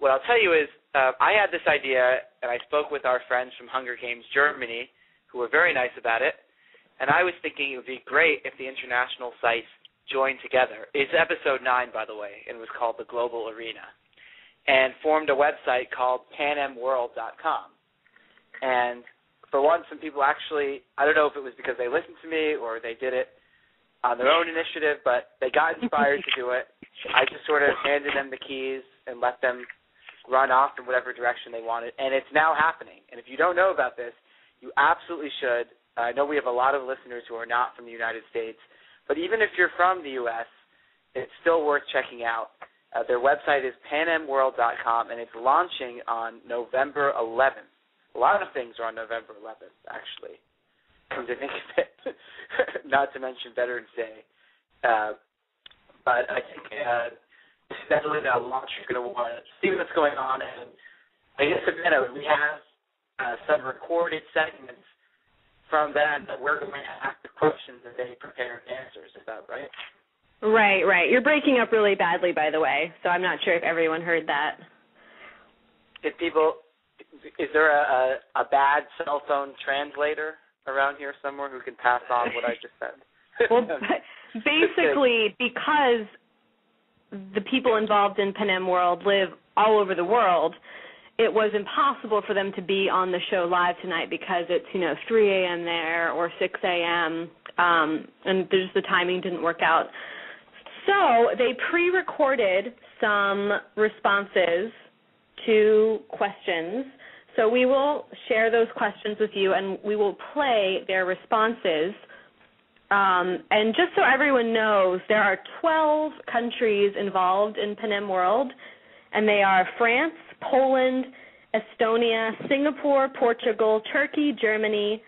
what I'll tell you is I had this idea, and I spoke with our friends from Hunger Games Germany, who were very nice about it, and I was thinking it would be great if the international sites joined together. It's episode 9, by the way, and it was called The Global Arena, and formed a website called panemworld.com. And for once, some people actually, I don't know if it was because they listened to me or they did it on their own initiative, but they got inspired to do it. I just sort of handed them the keys and let them run off in whatever direction they wanted, and it's now happening. And if you don't know about this, you absolutely should. I know we have a lot of listeners who are not from the United States, but even if you're from the U.S., it's still worth checking out. Their website is panemworld.com, and it's launching on November 11th. A lot of things are on November 11th, actually, come to think of it, not to mention Veterans Day. But I think definitely that launch, you're going to want to see what's going on. And I guess, Savanna, we have some recorded segments from them that we're going to ask the questions that they prepared answers. Is that right? Right. You're breaking up really badly, by the way, so I'm not sure if everyone heard that. Is there a bad cell phone translator around here somewhere who can pass on what I just said? Well, basically, because the people involved in Panem World live all over the world, it was impossible for them to be on the show live tonight because it's, 3 a.m. there or 6 a.m., and the timing didn't work out. So they pre-recorded some responses to questions. So we will share those questions with you, and we will play their responses. And just so everyone knows, there are 12 countries involved in Panem World, and they are France, Poland, Estonia, Singapore, Portugal, Turkey, Germany,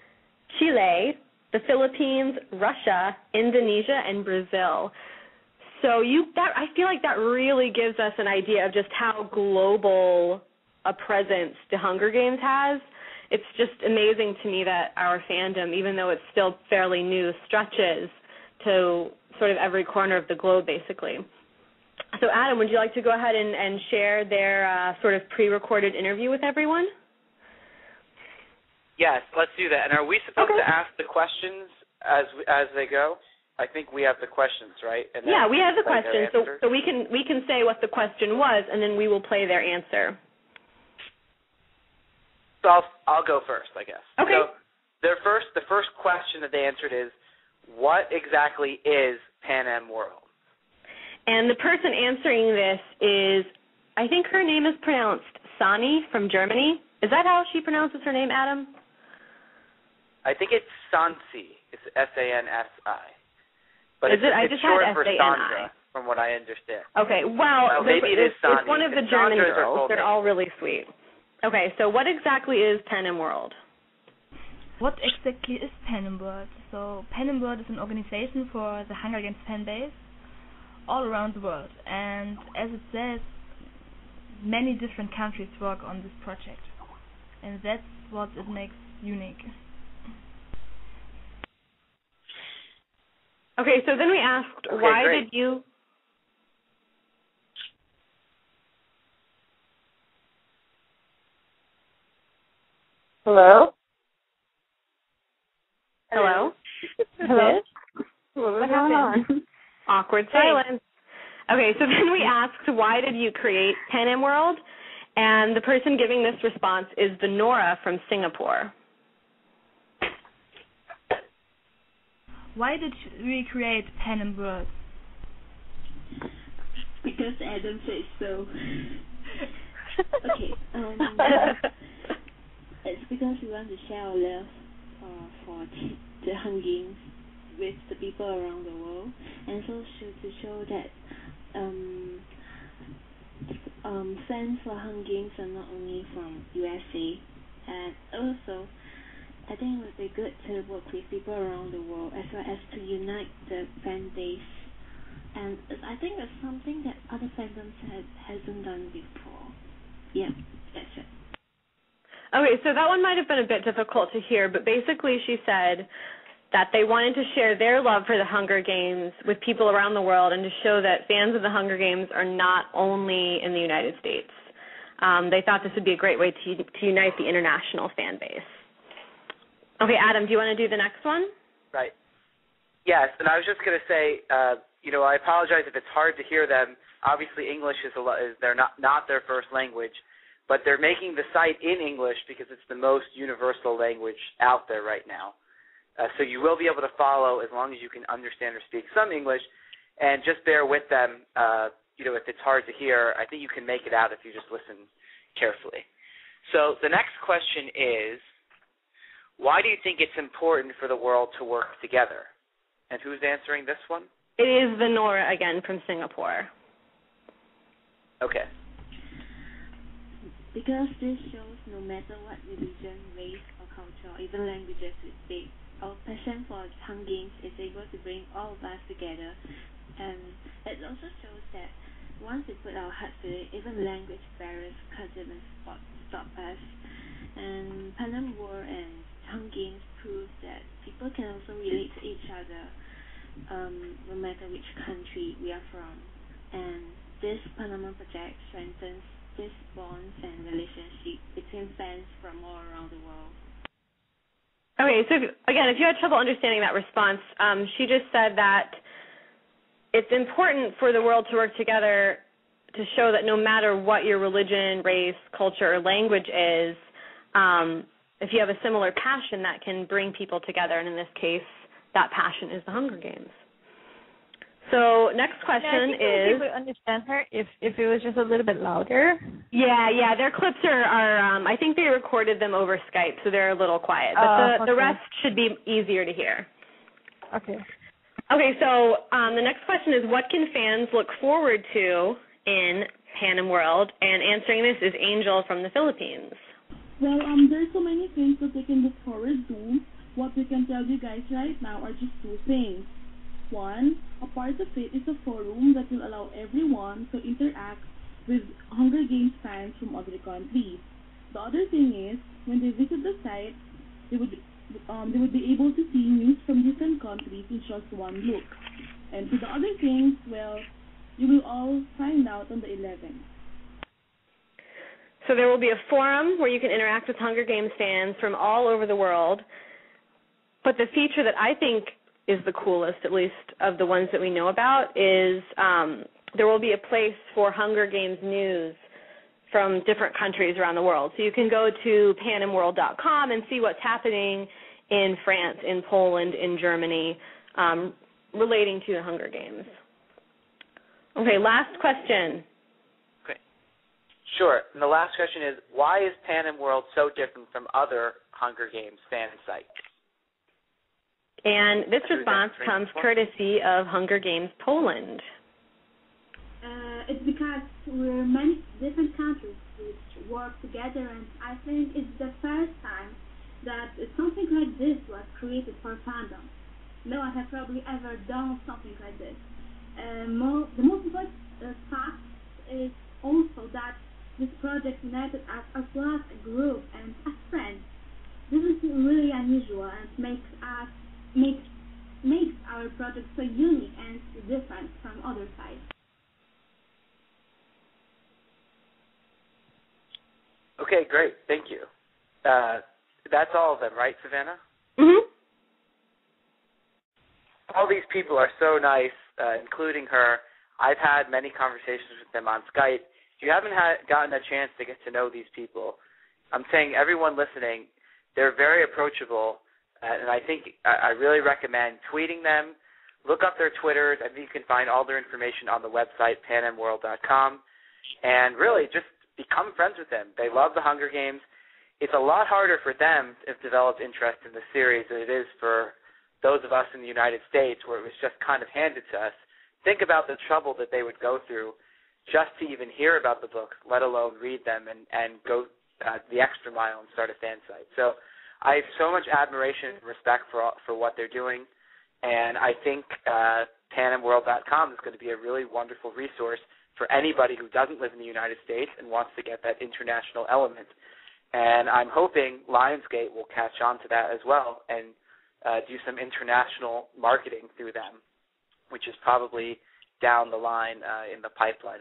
Chile, the Philippines, Russia, Indonesia, and Brazil. So I feel like that really gives us an idea of just how global a presence the Hunger Games has. It's just amazing to me that our fandom, even though it's still fairly new, stretches to sort of every corner of the globe, basically. So, Adam, would you like to go ahead and share their sort of pre-recorded interview with everyone? Yes, let's do that. And are we supposed to ask the questions as they go? I think we have the questions, right? And yeah, we have the questions, so we can say what the question was, and then we will play their answer. So I'll go first, I guess. Okay. So the first question that they answered is, what exactly is Panem World? And the person answering this is, I think her name is pronounced Sani from Germany. Is that how she pronounces her name, Adam? I think it's Sansi. It's S-A-N-S-I. But is it's short for S-A-N-I? Sandra, from what I understand. Okay, well, maybe it is Sani. It's one of the German girls. They're all really sweet. Okay, so what exactly is Panem World? What exactly is Panem World? So Panem World is an organization for the Hunger Games fan base all around the world. And as it says, many different countries work on this project. And that's what it makes unique. Okay, so then we asked, why did you... Hello? Hello? Hello? What happened? Awkward silence. Okay, so then we asked, why did you create Panem World? And the person giving this response is the Nora from Singapore. Why did we create Panem World? Because Adam said so. Okay. It's because we want to share our love for the Hunger Games with the people around the world, and so to show that fans for Hunger Games are not only from USA, and also I think it would be good to work with people around the world as well as to unite the fan base. And I think it's something that other fandoms hasn't done before. Yeah, that's it. Okay, so that one might have been a bit difficult to hear, but basically she said that they wanted to share their love for the Hunger Games with people around the world and to show that fans of the Hunger Games are not only in the United States. they thought this would be a great way to unite the international fan base. Okay, Adam, do you want to do the next one? Right. Yes, and I was just going to say, I apologize if it's hard to hear them. Obviously, English is they're not their first language, but they're making the site in English because it's the most universal language out there right now. So you will be able to follow as long as you can understand or speak some English, and just bear with them. If it's hard to hear, I think you can make it out if you just listen carefully. So the next question is, why do you think it's important for the world to work together? And who's answering this one? It is Venora again from Singapore. Okay. Because this shows no matter what religion, race, or culture, or even languages we speak, our passion for Hunger Games is able to bring all of us together. And it also shows that once we put our hearts to it, even language barriers can't even stop us. And Panem War and Hunger Games prove that people can also relate to each other, no matter which country we are from. And this Panama project strengthens these bonds and relationship between fans from all around the world. Okay, so if you had trouble understanding that response, she just said that it's important for the world to work together to show that no matter what your religion, race, culture, or language is, if you have a similar passion, that can bring people together, and in this case, that passion is the Hunger Games. So next question is... People understand her if it was just a little bit louder. Yeah, their clips are I think they recorded them over Skype, so they're a little quiet. But the rest should be easier to hear. Okay. Okay, so the next question is, what can fans look forward to in Panem World? And answering this is Angel from the Philippines. Well, there's so many things that they can look forward to. What we can tell you guys right now are just two things. One, a part of it is a forum that will allow everyone to interact with Hunger Games fans from other countries. The other thing is, when they visit the site, they would be able to see news from different countries in just one look. And for the other things, well, you will all find out on the 11th. So there will be a forum where you can interact with Hunger Games fans from all over the world. But the feature that I think is the coolest, at least of the ones that we know about, is there will be a place for Hunger Games news from different countries around the world. So you can go to panemworld.com and see what's happening in France, in Poland, in Germany, relating to the Hunger Games. Okay, last question. Okay. Sure. And the last question is, why is Panem World so different from other Hunger Games fan sites? And this response comes courtesy of Hunger Games Poland. It's because we're many different countries which work together, and I think it's the first time that something like this was created for fandom. No one has probably ever done something like this. The most important fact is also that this project united us as well as a group and as friends. This is really unusual and makes our project so unique and different from other sites. Okay, great. Thank you. That's all of them, right, Savanna? Mm-hmm. All these people are so nice, including her. I've had many conversations with them on Skype. If you haven't gotten a chance to get to know these people, I'm saying everyone listening, they're very approachable, and I think I really recommend tweeting them. Look up their Twitters. I think you can find all their information on the website, panemworld.com, and really just become friends with them. They love the Hunger Games. It's a lot harder for them to develop interest in the series than it is for those of us in the United States where it was just kind of handed to us. Think about the trouble that they would go through just to even hear about the books, let alone read them and go the extra mile and start a fan site. So I have so much admiration and respect for what they're doing, and I think panemworld.com is going to be a really wonderful resource for anybody who doesn't live in the United States and wants to get that international element. And I'm hoping Lionsgate will catch on to that as well and do some international marketing through them, which is probably down the line in the pipeline.